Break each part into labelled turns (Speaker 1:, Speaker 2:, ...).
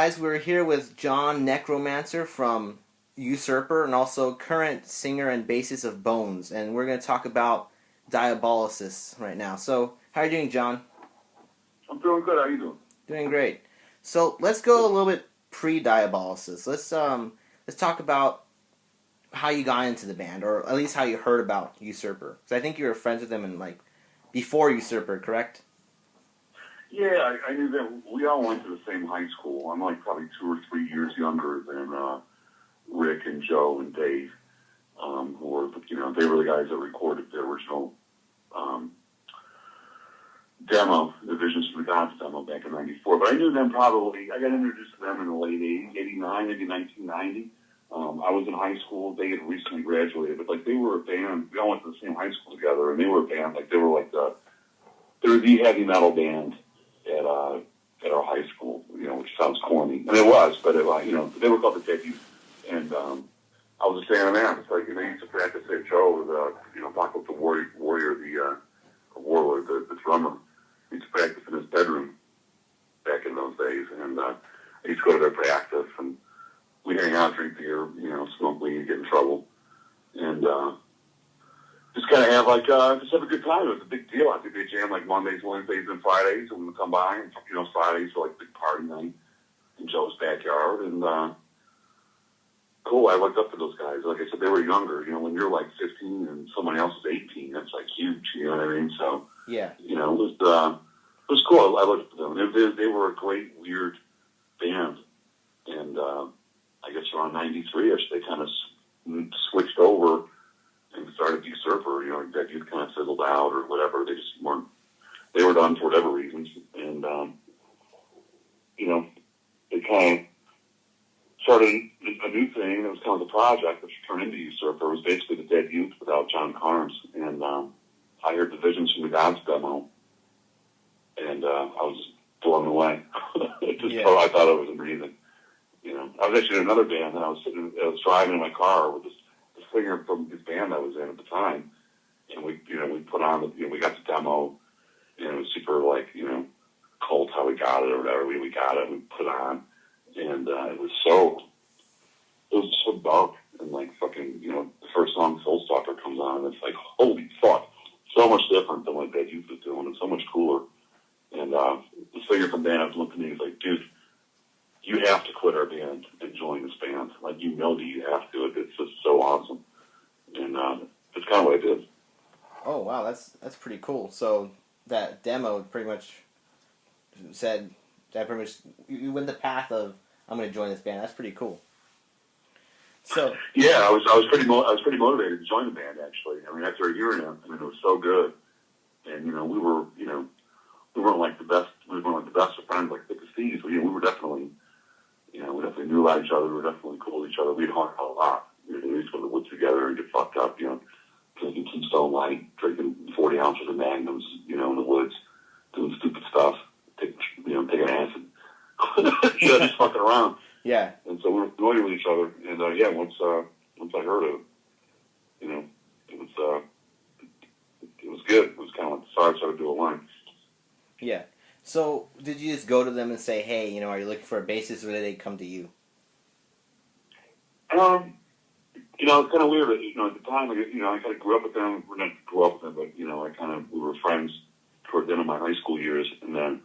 Speaker 1: Guys, we're here with Jon Necromancer from Usurper and also current singer and bassist of Bones, and we're going to talk about Diabolisis right now. So, how are you doing, Jon?
Speaker 2: I'm doing good. How you doing?
Speaker 1: Doing great. So, let's go a little bit pre-Diabolisis. Let's talk about how you got into the band, or at least how you heard about Usurper. Because I think you were friends with them before Usurper, correct?
Speaker 2: Yeah, I knew them. We all went to the same high school. I'm like probably 2 or 3 years younger than Rick and Joe and Dave, who were, they were the guys that recorded the original demo, the Visions from the Gods demo back in '94. But I knew them probably, I got introduced to them in the late '80s, '89, maybe 1990. I was in high school. They had recently graduated, but they were a band. We all went to the same high school together, and they were a band. They were the heavy metal band at our high school, which sounds corny, and it was, but they were called the Dead Youth, and I was a fan of them. It's like, they used to practice at Joe, talk with the Warrior, the drummer. He used to practice in his bedroom back in those days, and I used to go to their practice, and we'd hang out, drink beer, smoke weed, get in trouble, and just kind of just have a good time. It was a big deal. I think they jam Mondays, Wednesdays, and Fridays, and we'd come by, and Fridays were big party night in Joe's backyard, and cool. I looked up to those guys. Like I said, they were younger. When you're 15 and someone else is 18, that's huge. You know what I mean? So
Speaker 1: yeah,
Speaker 2: it was cool. I looked at them. They were a great, weird band, and I guess around '93ish, they kind of switched over and started Usurper. That youth kind of fizzled out or whatever. They just weren't. They were done for whatever reasons, and they kind of started a new thing. It was kind of the project which turned into Usurper. It was basically the Dead Youth without John Carnes, and I heard the Visions from the Gods demo, and I was just blown away. I thought it was amazing. I was actually in another band, and I was driving in my car with this singer from his band I was in at the time, and we put on we got the demo, and it was super cult how we got it or whatever. We got it, we put on, and it was so dark, and fucking the first song, Soul Stalker, comes on, and it's holy fuck, so much different than what Dead Youth was doing, and so much cooler. And the singer from the band looked at me and was like, dude, you have to quit our band and join this band. You have to. It's just so awesome. And it's kind of what I did.
Speaker 1: Oh, wow, that's pretty cool. So that demo pretty much said that you went the path of, I'm going to join this band. That's pretty cool. So
Speaker 2: yeah, I was pretty motivated to join the band, actually. I mean, after hearing it, it was so good. And we weren't the best. We weren't the best of friends like the Steves. We were definitely. We definitely knew about each other. We were definitely cool with each other. We'd hung out a lot. We used to go to the woods together and get fucked up, drinking some Stone Light, drinking 40 ounces of Magnums, in the woods, doing stupid stuff, taking acid. Just fucking around.
Speaker 1: Yeah.
Speaker 2: And so we were familiar with each other. And, once I heard it, it was good. It was kind of the start to a line.
Speaker 1: Yeah. So, did you just go to them and say, hey, are you looking for a bassist, or did they come to you?
Speaker 2: It's kind of weird. At the time, I kind of grew up with them. Well, not grew up with them, but, we were friends toward the end of my high school years. And then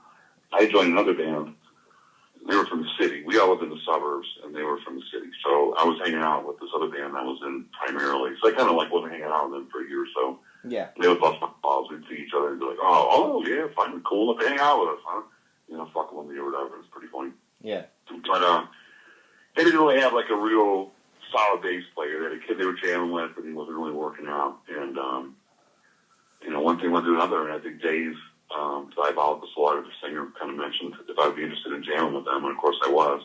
Speaker 2: I joined another band. They were from the city. We all lived in the suburbs, and they were from the city. So I was hanging out with this other band I was in primarily. So I kind of wasn't hanging out with them for a year or so.
Speaker 1: Yeah.
Speaker 2: They would bust my balls. We'd see each other and be like, oh yeah, fine, cool if they hang out with us, huh? Fucking with me or whatever. It's pretty funny.
Speaker 1: Yeah.
Speaker 2: But they didn't really have a real solid bass player. They had a kid they were jamming with, but he wasn't really working out. And one thing led to another. And I think Dave, Diabolisis, the singer, kind of mentioned if I'd be interested in jamming with them, and of course I was.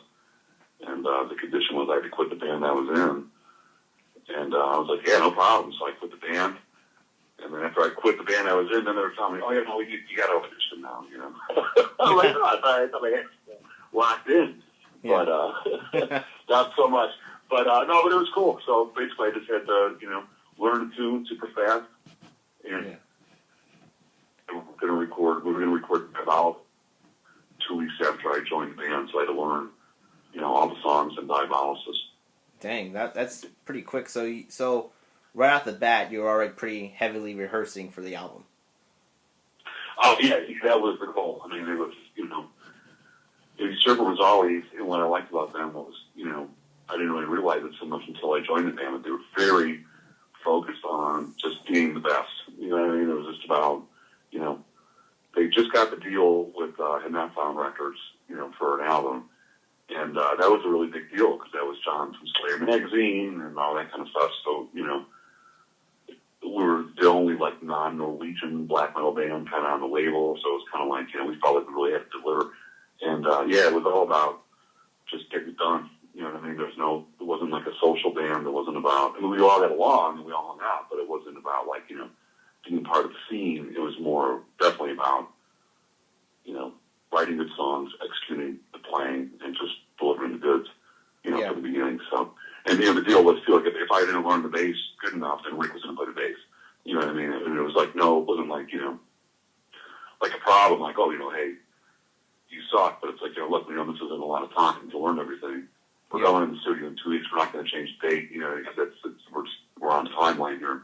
Speaker 2: And the condition was I had to quit the band I was in. And I was like, yeah, no problem. So I quit the band. And then after I quit the band I was in, then they were telling me, oh, yeah, no, you got to audition now, I was like, oh, I thought I had locked in.
Speaker 1: Yeah.
Speaker 2: But not so much. But, no, but it was cool. So basically I just had to, learn the tune super fast. And we were going to record about 2 weeks after I joined the band, so I had to learn Diabolisis.
Speaker 1: Dang, that's pretty quick. So right off the bat, you were already pretty heavily rehearsing for the album.
Speaker 2: Oh yeah, that was the goal. I mean, it was, Usurper was always, and what I liked about them was, I didn't really realize it so much until I joined the band, but they were very focused on just being the best. You know what I mean? It was just about, they just got the deal with Had Not Found Records, for an album. And that was a really big deal because that was John from Slayer Magazine and all that kind of stuff. So, we were the only like non-Norwegian black metal band kind of on the label. So it was kind of like, we felt like we really had to deliver. And it was all about just getting it done. You know what I mean? It wasn't like a social band. It wasn't about, we all got along and we all hung out, but it wasn't about like, being part of the scene. It was more definitely about, writing good songs, executing the playing, and just delivering the goods, from the beginning. So, and the deal was too, like if I didn't learn the bass good enough, then Rick was going to play the bass. You know what I mean? And it was like, no, it wasn't like, like a problem, like, oh, hey, you suck, but it's like, look, this isn't a lot of time to learn everything. We're going in the studio in 2 weeks. We're not going to change the date. We're on the timeline here,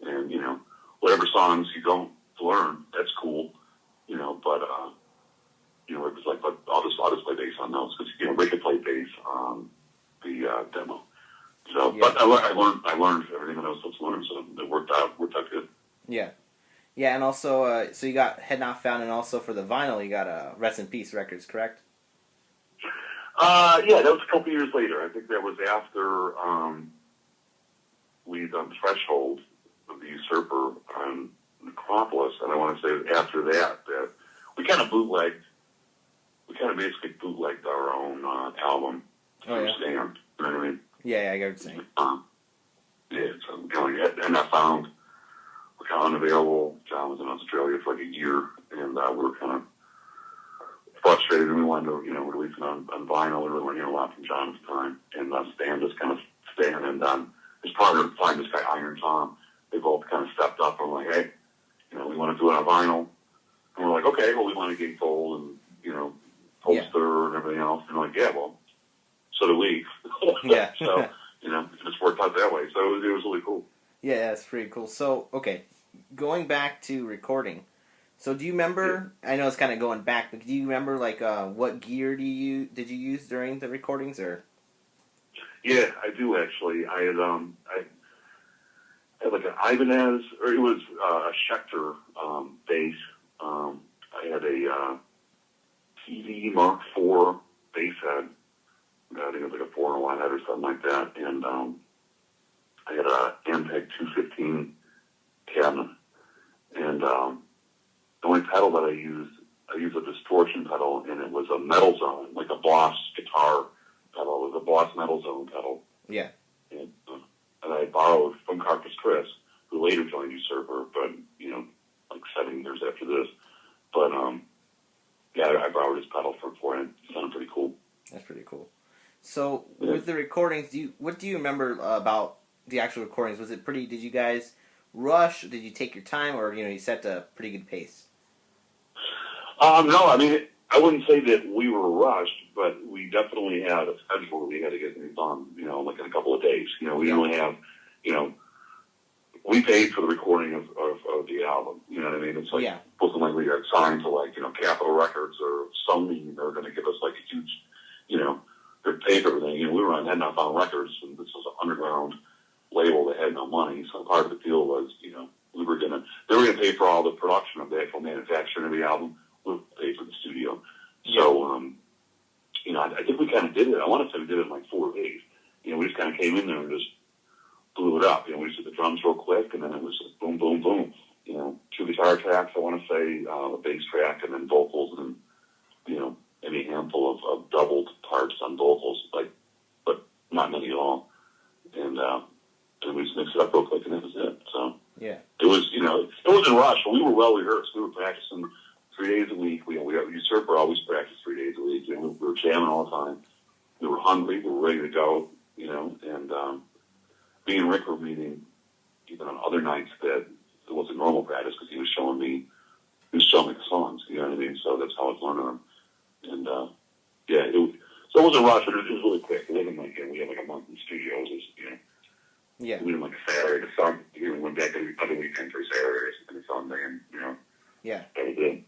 Speaker 2: and whatever songs you don't learn, that's cool. But it was like, but I'll just play bass on those because Rick could play bass on the demo. So, but I learned everything I was supposed to learn, so it worked out good.
Speaker 1: Yeah. Yeah, and also, so you got Had Not Found, and also for the vinyl, you got Rest in Peace Records, correct?
Speaker 2: That was a couple years later. I think that was after we'd done Threshold of the Usurper on Necropolis, and I want to say after that we kind of basically bootlegged our own album through Stand. You know what I mean?
Speaker 1: Yeah, I get what you're saying.
Speaker 2: So, and I found we're kind of unavailable. John was in Australia for like a year, and we were kind of frustrated, and we wanted to, release it on vinyl. We really weren't hearing a lot from John at the time, and Stan just kind of staying, and his partner, find this guy Iron Tom, they both kind of stepped up and were like, hey, we want to do it on vinyl. And we're like, okay, well, we want to get gold and, poster and everything else. And like, yeah, well, so do we.
Speaker 1: Yeah.
Speaker 2: So, it just worked out that way. So it was really cool.
Speaker 1: Yeah, that's pretty cool. So, okay, going back to recording. So do you remember, I know it's kind of going back, but do you remember, like, what gear did you use during the recordings, or?
Speaker 2: Yeah, I do, actually. I had like an Ibanez, or it was a Schecter bass. I had a TV Mark IV bass head. I think it was like a 401 head or something like that. And I had a Ampeg 215 cabinet. And the only pedal that I used a distortion pedal, and it was a Metal Zone, like a Boss guitar pedal. It was a Boss Metal Zone pedal.
Speaker 1: Yeah.
Speaker 2: And I borrowed from Carcass Chris, who later joined Usurper, but, like 7 years after this. But, I borrowed his pedal for it. It sounded pretty cool.
Speaker 1: That's pretty cool. So, with the recordings, what do you remember about the actual recordings? Was it did you guys rush? Did you take your time, or, you set a pretty good pace?
Speaker 2: No, I mean, I wouldn't say that we were rushed, but we definitely had a schedule where we had to get things done, like in a couple of days. We didn't really have, we paid for the recording of the album. You know what I mean? It's like, it wasn't like we got signed to like, Capitol Records or Sony, and they're going to give us like a huge, they paid for everything. We were on Had Not Found Records, and this was an underground label that had no money. So part of the deal was, they were going to pay for all the production of the actual manufacturing of the album. We'll pay for the studio. So, I think we kind of did it. I want to say we did it in like 4 days. We just kind of came in there and just blew it up. We just did the drums real quick, and then it was just boom, boom, boom. 2 guitar tracks, I want to say, a bass track, and then vocals, and, maybe a handful of doubled parts on vocals, but not many at all. And we just mixed it up real quick, and that was it. So, it was, it wasn't rushed. We were well rehearsed. We were practicing 3 days a week. We Usurper always practiced 3 days a week. We were jamming all the time. We were hungry. We were ready to go, and me and Rick were meeting even on other nights that it wasn't normal practice because he was showing me the songs, you know what I mean? So that's how I was learning them. And, so it wasn't rushed, but it was really quick. It wasn't like, we
Speaker 1: Yeah.
Speaker 2: We did like a Saturday to Sunday. We went back every other weekend for Saturdays and Sunday, and
Speaker 1: Yeah.
Speaker 2: that was it.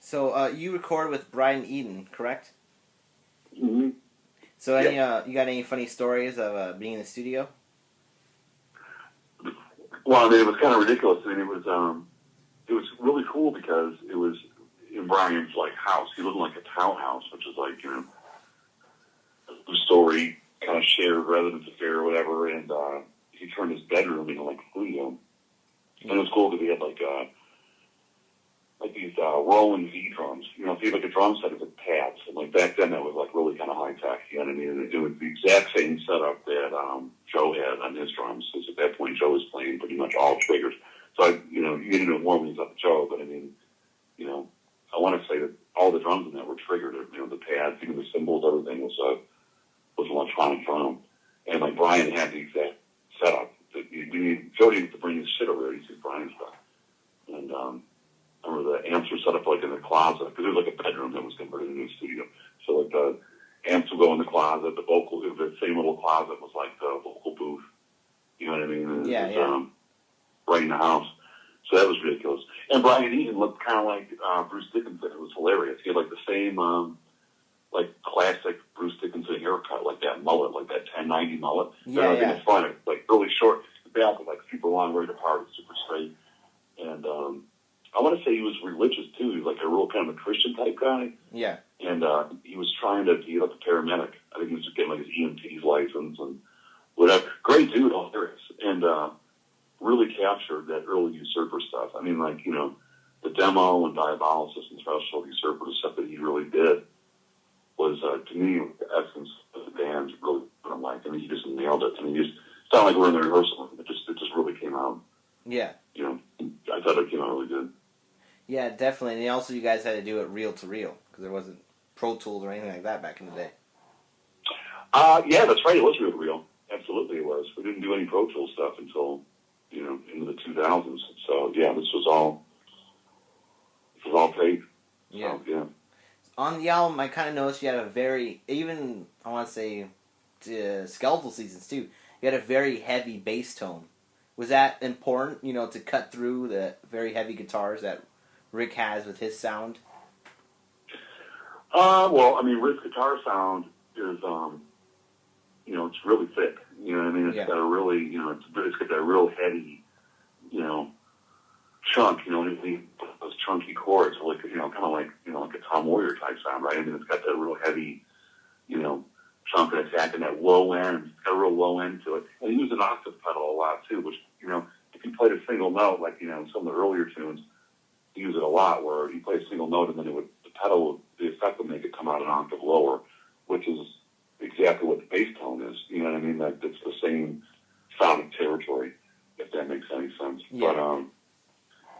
Speaker 1: So you recorded with Brian Eden, correct?
Speaker 2: Mm-hmm.
Speaker 1: So any you got any funny stories of being in the studio?
Speaker 2: Well, I mean, it was kind of ridiculous. I mean, it was really cool because it was in Brian's like house. He lived in like a townhouse, which is like a two-story kind of shared residence affair or whatever. And he turned his bedroom into like a studio. And it was cool because he had like these Roland V drums. You know, if he had like a drum set with pads, and like back then that was like really kind of high tech. You know what I mean? It was the exact same setup that Joe had on his drums. Because at that point, Joe was playing pretty much all triggers. So you get into it more when he's up to Joe. But I mean, I want to say that all the drums in that were triggered. The pads, even the cymbals, everything was electronic drum. And like Brian had the exact setup. Joe didn't have to bring his shit over there. He used Brian's stuff. And I remember the amps were set up like in the closet because it was like a bedroom that was converted into a studio. So like the amps would go in the closet. The same little closet was like the vocal booth. You know what I mean? And it was, right in the house. So that was ridiculous. And Brian Eden looked kind of like Bruce Dickinson. It was hilarious. He had like the same like classic Bruce Dickinson haircut, like that mullet, like that 1090 mullet. In the front, it was like really short. The back was like super long, right apart, super straight. And I want to say he was religious too. He was like a real kind of a Christian type guy.
Speaker 1: Yeah.
Speaker 2: And he was trying to be like a paramedic. I think he was getting like his EMT's license and whatever. Great dude, all there is. And really captured that early Usurper stuff. I mean, like, the demo and Diabolisis and Threshold Usurper, the stuff that he really did was, to me, the essence of the band. Really, I'm like, I mean, he just nailed it. I mean, it sounded like we were in the rehearsal. It just really came out.
Speaker 1: Yeah.
Speaker 2: I thought it came out really good.
Speaker 1: Yeah, definitely. And also, you guys had to do it reel to reel because there wasn't Pro Tools or anything like that back in the day.
Speaker 2: Yeah, that's right. It was reel to reel. Absolutely, it was. We didn't do any Pro Tools stuff until into the 2000s. So yeah, this was all tape.
Speaker 1: Yeah.
Speaker 2: So, yeah.
Speaker 1: On the album, I kind of noticed you had a very, even I want to say, Skeletal Seasons too. You had a very heavy bass tone. Was that important, to cut through the very heavy guitars that Rick has with his sound?
Speaker 2: Well, I mean, Rick's guitar sound is, it's really thick. You know what I mean? It's got a really, it's got that real heavy, chunk. Those chunky chords, like, kind of like, like a Tom Warrior type sound, right? I mean, it's got that real heavy, chunk and attack and that low end. It's got a real low end to it. And he used an octave pedal a lot too, which, if you played a single note, like, some of the earlier tunes, he used it a lot, where you play a single note and then the effect would make it come out an octave lower, which is exactly what the bass tone is. You know what I mean? That it's the same sonic territory, if that makes any sense.
Speaker 1: Yeah.
Speaker 2: But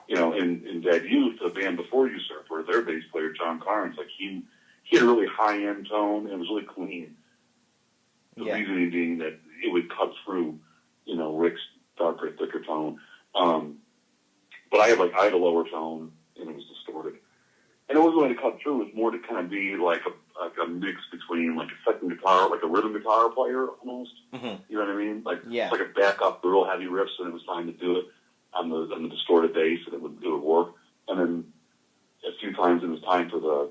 Speaker 2: in Dead Youth, the band before Usurper, their bass player John Carnes, like he had a really high end tone and it was really clean. The reasoning being that it would cut through, Rick's darker, thicker tone. But I had a lower tone and it was distorted. And it wasn't going to cut through. It was more to kind of be like a mix between like a second guitar, like a rhythm guitar player almost.
Speaker 1: Mm-hmm.
Speaker 2: You know what I mean? Like it's like a backup, the real heavy riffs, and it was time to do it on the distorted bass, and it would work. And then a few times it was time for the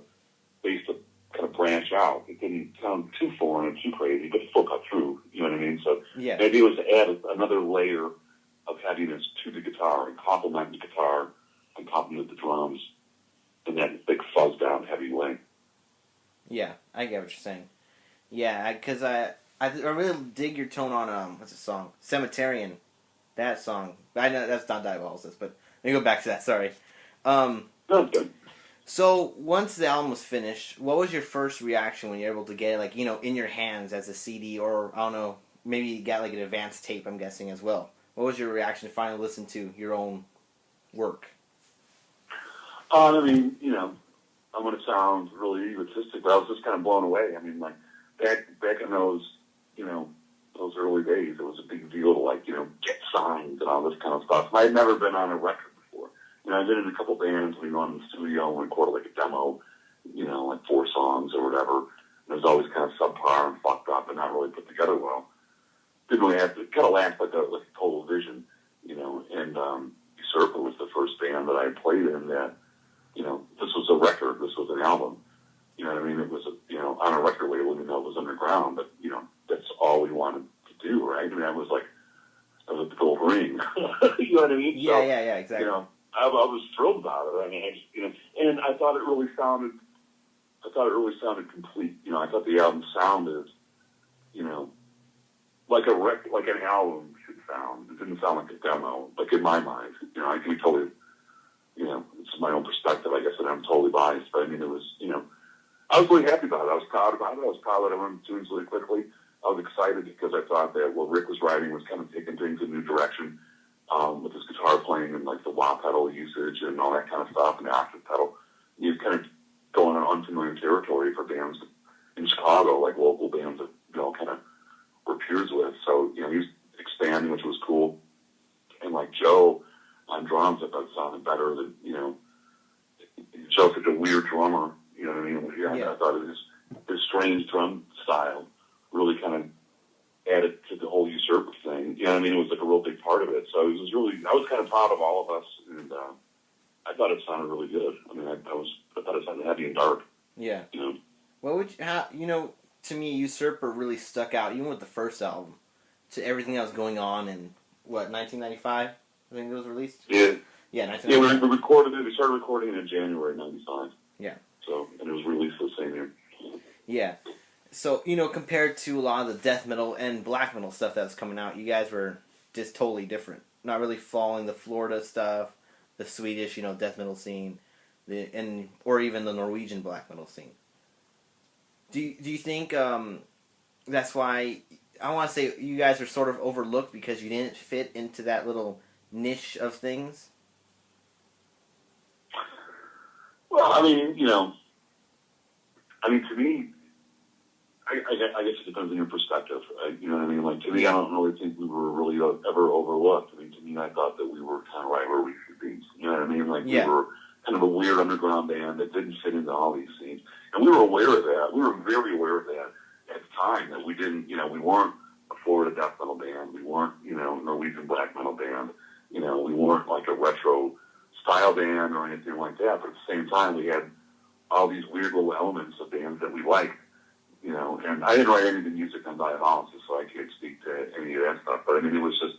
Speaker 2: bass to kind of branch out. It didn't sound too foreign or too crazy, but it still cut through. You know what I mean? So the idea was to add another layer of heaviness to the guitar and complement the guitar and complement the drums in that big fuzzed out heavy way. Yeah,
Speaker 1: I get what you're saying. Yeah, because I really dig your tone on what's the song? Cemeterian. That song. I know that's not Diabolisis, but let me go back to that. Sorry.
Speaker 2: That's good.
Speaker 1: So once the album was finished, what was your first reaction when you were able to get it, like, in your hands as a CD, or I don't know, maybe you got like an advanced tape, I'm guessing as well. What was your reaction to finally listen to your own work?
Speaker 2: I mean, I'm going to sound really egotistic, but I was just kind of blown away. I mean, like, back in those, those early days, it was a big deal to, like, get signed and all this kind of stuff. And I had never been on a record before. I'd been in a couple bands, we went in the studio and recorded, like, a demo, like 4 songs or whatever. And it was always kind of subpar and fucked up and not really put together well. Didn't really have to, kind of lacked like a total vision, and Usurper was the first band that I played in that, this was a record, this was an album, you know what I mean? It was, on a record label, even though it was underground, but, that's all we wanted to do, right? I mean, I was at the gold ring, you know what I mean?
Speaker 1: Yeah, yeah, exactly.
Speaker 2: I was thrilled about it. I mean, and I thought it really sounded complete. I thought the album sounded, like an album should sound. It didn't sound like a demo, like in my mind. I can be totally, it's my own perspective, I guess, and I'm totally biased. But I mean, it was, I was really happy about it. I was proud about it. I was proud that I went tunes really quickly. I was excited because I thought that what Rick was writing was kind of taking things in a new direction, with his guitar playing and like the wah pedal usage and all that kind of stuff, and the octave pedal. He was kind of going on unfamiliar territory for bands in Chicago, like local bands that, kind of were peers with. So, he was expanding, which was cool. And like Joe on drums, I thought sounded better than, Joe's such a weird drummer, you know what I mean? Yeah. I thought his strange drum style really kind of added to the whole Usurper thing. You know what I mean? It was like a real big part of it. So it was really, I was kind of proud of all of us, and I thought it sounded really good. I mean, I thought it sounded heavy and dark.
Speaker 1: Yeah. What would to me, Usurper really stuck out, even with the first album, to everything that was going on in, 1995? I think it was released?
Speaker 2: Yeah.
Speaker 1: Yeah, 1995.
Speaker 2: Yeah, we started recording it in January 95.
Speaker 1: Yeah.
Speaker 2: So, and it was released the same year.
Speaker 1: Yeah. So, compared to a lot of the death metal and black metal stuff that was coming out, you guys were just totally different. Not really following the Florida stuff, the Swedish, death metal scene, or even the Norwegian black metal scene. Do you think that's why, I want to say you guys are sort of overlooked because you didn't fit into that little niche of things?
Speaker 2: Well, I mean, to me, I guess it depends on your perspective. You know what I mean? Like, to me, I don't really think we were really ever overlooked. I mean, to me, I thought that we were kind of right where we should be. You know what I mean? Like, we were kind of a weird underground band that didn't fit into all these scenes. And we were aware of that. We were very aware of that at the time, that we didn't, we weren't a Florida death metal band. We weren't, Norwegian black metal band. We weren't like a retro style band or anything like that. But at the same time, we had all these weird little elements of bands that we liked. And I didn't write any of the music on Diabolisis, so I can't speak to any of that stuff. But I mean, it was just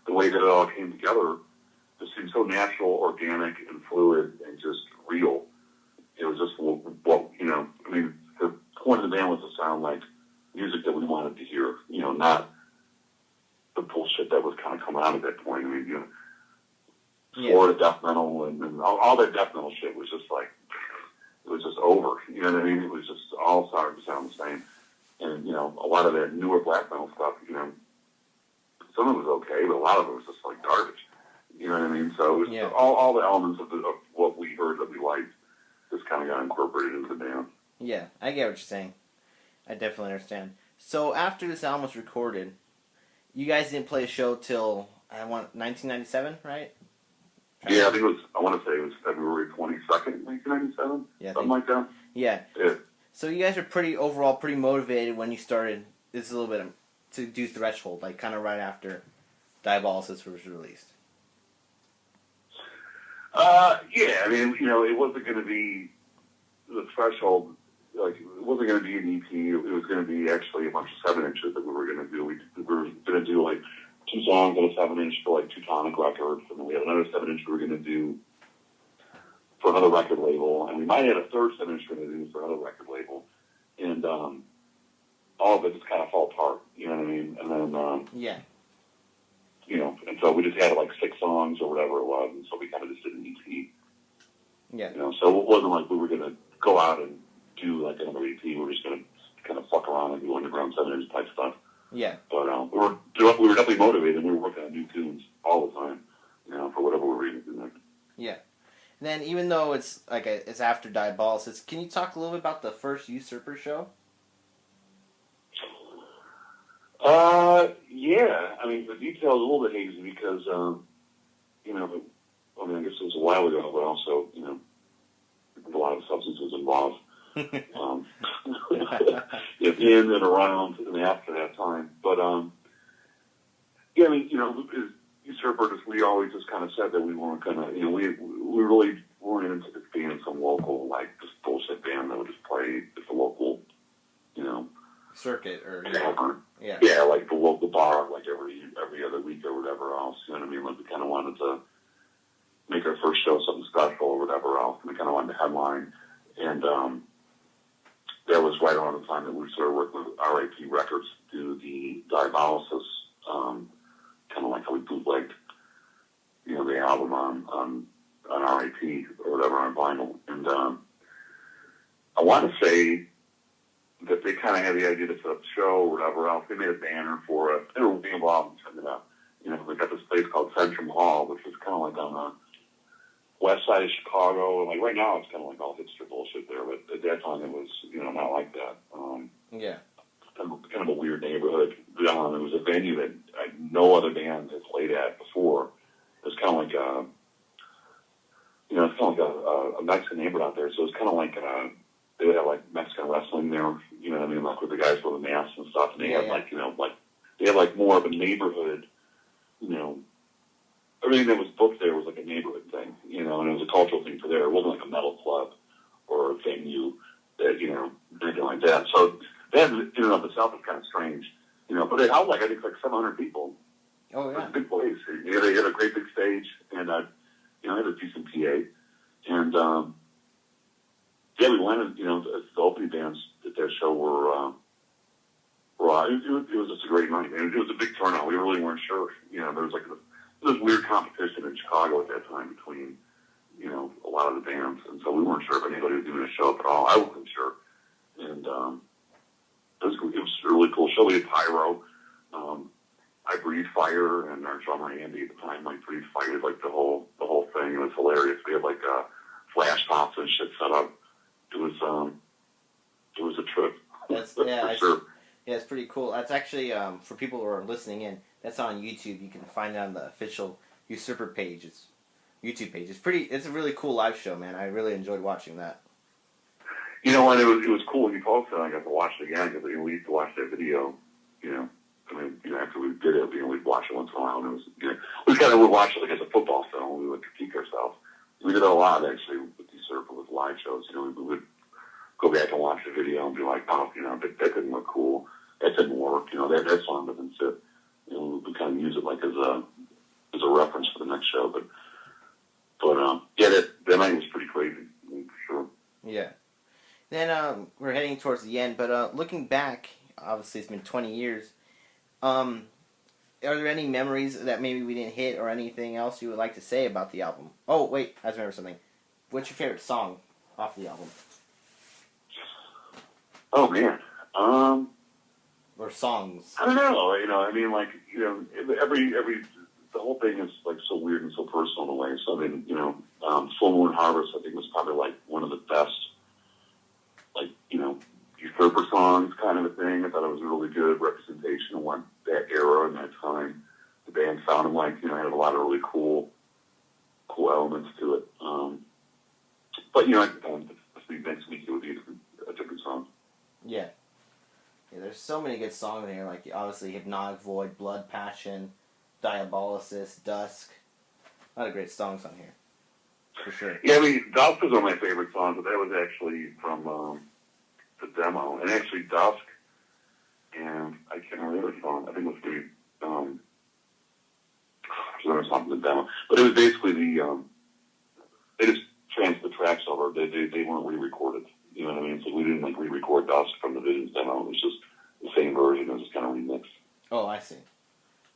Speaker 2: the way that it all came together. It seemed so natural, organic, and fluid, and just real. It was just what I mean, the point of the band was to sound like music that we wanted to hear. Not the bullshit that was kind of coming out at that point. I mean, Florida death metal and all that death metal shit was just like, it was just over. You know what I mean? It was just all starting to sound the same. And, a lot of that newer black metal stuff, some of it was okay, but a lot of it was just like garbage. You know what I mean? So it was all the elements of what we heard that we liked just kind of got incorporated into the band.
Speaker 1: Yeah, I get what you're saying. I definitely understand. So after this album was recorded, you guys didn't play a show till, 1997, right?
Speaker 2: Yeah, I want to say it was February 22nd, 1997, something like that.
Speaker 1: Yeah. So you guys are pretty motivated when you started, this is a little bit, to do Threshold, like kind of right after Diabolisis was released.
Speaker 2: Yeah, I mean, it wasn't going to be the Threshold, like, it wasn't going to be an EP, it was going to be actually a bunch of 7-inches that we were going to do. We were going to do, like, 2 songs on a 7-inch for, like, Teutonic Records, and then we had another 7-inch we were going to do for another record label, and we might have had a third 7-inch we were going to do for another record label, and all of it just kind of fell apart, you know what I mean? And then, and so we just had, like, 6 songs or whatever it was, and so we kind of just did an EP.
Speaker 1: Yeah.
Speaker 2: So it wasn't like we were going to go out and do, like, another EP. We were just going to kind of fuck around and do underground 7-inch type stuff.
Speaker 1: Yeah.
Speaker 2: But we were definitely motivated. We were working on new tunes all the time, for whatever we were doing.
Speaker 1: Yeah. And then even though it's it's after Diabolisis, can you talk a little bit about the first Usurper show?
Speaker 2: Yeah. I mean, the details are a little bit hazy because, I guess it was a while ago, but also, a lot of substances involved. In and around and after that time. But, Yeah, I mean, as Usurper, we always just kind of said that we weren't going to, we really weren't into just being some local, like, just bullshit band that would just play at the local,
Speaker 1: circuit or
Speaker 2: yeah, like the local bar, like every other week or whatever else. You know what I mean? Like we kind of wanted to make our first show something special or whatever else. And we kind of wanted to headline, and that was right around the time that we started working with RIP Records to do the Diabolisis, kind of like how we bootlegged, the album on RIP or whatever on vinyl. And I want to say that they kind of had the idea to set up the show or whatever else. They made a banner for it. They were being involved in setting it up. They got this place called Centrum Hall, which is kind of like on the west side of Chicago. And like right now, it's kind of like all hipster bullshit there. But at that time, it was, not like that.
Speaker 1: Yeah.
Speaker 2: Kind of a weird neighborhood. It was a venue that no other band had played at before. It was kind of like it's kind of like a Mexican neighborhood out there. So it's kind of like they would have like Mexican wrestling there. You know what I mean? Like with the guys with the masks and stuff. And they had like they had like more of a neighborhood. Everything that was booked there was like a neighborhood thing. And it was a cultural thing for there. It wasn't like a metal club or a venue that anything like that. So that in and of itself is kind of strange. But it held like I think like 700 people.
Speaker 1: Oh yeah.
Speaker 2: It was a big place. They had a great big stage, and it had a decent PA, and we went. And the opening bands at that show were it was just a great night, and it was a big turnout. We really weren't sure. There was like this weird competition in Chicago at that time between a lot of the bands, and so we weren't sure if anybody was doing a show up at all. I wasn't sure, and it was a really cool show. We had pyro. I breathed fire, and our drummer Andy at the time breathed fire, like the whole thing. It was hilarious. We had like flash tops and shit set up. It was a trip.
Speaker 1: That's
Speaker 2: for sure.
Speaker 1: Yeah, it's pretty cool. That's actually for people who are listening in. That's on YouTube. You can find it on the official Usurper page. YouTube page. It's a really cool live show, man. I really enjoyed watching that.
Speaker 2: And it was cool when you posted it. I got to watch it again because we used to watch that video. After we did it, we'd watch it once in a while. And it was, we kind of would watch it like as a football film. We would critique ourselves. We did that a lot actually with Usurper with live shows. We would go back and watch the video and be like, oh, that didn't look cool. That didn't work. That song doesn't fit. We kind of use it like as a reference for the next show. But yeah, that night was pretty crazy for sure.
Speaker 1: Yeah. Then we're heading towards the end, but looking back, obviously it's been 20 years. Are there any memories that maybe we didn't hit or anything else you would like to say about the album? Oh, wait, I just remember something. What's your favorite song off the album?
Speaker 2: Oh, man.
Speaker 1: Or songs?
Speaker 2: I don't know. The whole thing is like so weird and so personal in a way. So, Full Moon Harvest, I think, was probably like one of the best, Usurper songs kind of a thing. I thought it was a really good representation of what that era and that time the band sounded like. It had a lot of really cool elements to it. But next week it would be a different song.
Speaker 1: Yeah. Yeah, there's so many good songs in here, like obviously Hypnotic Void, Blood Passion, Diabolisis, Dusk. A lot of great songs on here. For sure.
Speaker 2: Yeah, Dusk was one of my favorite songs, but that was actually from the demo. And actually Dusk, and I can't remember the song, I think it was the there's something in the demo. But it was basically they just transferred the tracks over. They weren't re-recorded. You know what I mean? So we didn't re-record Dusk from the Visions demo. It was just the same version. It was just kind of remixed.
Speaker 1: Oh, I see.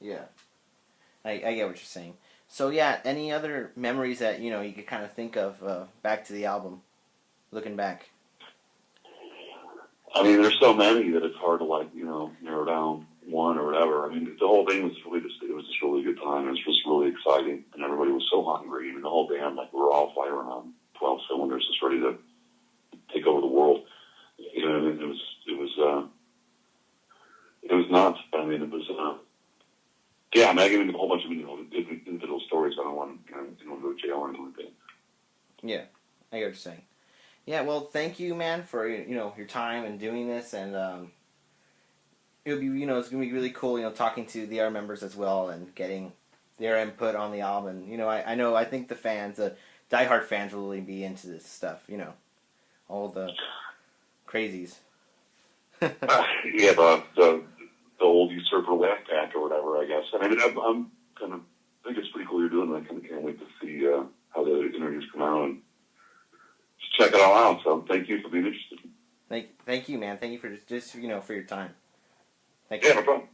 Speaker 1: Yeah. I get what you're saying. So yeah, any other memories that, you could kind of think of back to the album, looking back?
Speaker 2: There's so many that it's hard to narrow down one or whatever. The whole thing was really it was just a really good time. It was just really exciting, and everybody was so hungry. The whole band, we were all firing on 12 cylinders, just ready to take over the world. It was nuts. It was. Yeah, I get into a whole bunch of individual stories. I don't want to go to jail or anything like that.
Speaker 1: Yeah, I get what you're saying. Yeah, well, thank you, man, for your time and doing this, and it would be, it's gonna be really cool, talking to the other members as well and getting their input on the album. I think the fans, the diehard fans, will really be into this stuff. All the crazies.
Speaker 2: Yeah, the old Usurper laugh pack or whatever, I guess. And I mean, I'm kind of I think it's pretty cool you're doing that. I kind of can't wait to see how the interviews come out and just check it all out. So thank you for being interested.
Speaker 1: Thank you, man. Thank you for just for your time. Thank
Speaker 2: Yeah,
Speaker 1: you.
Speaker 2: no problem.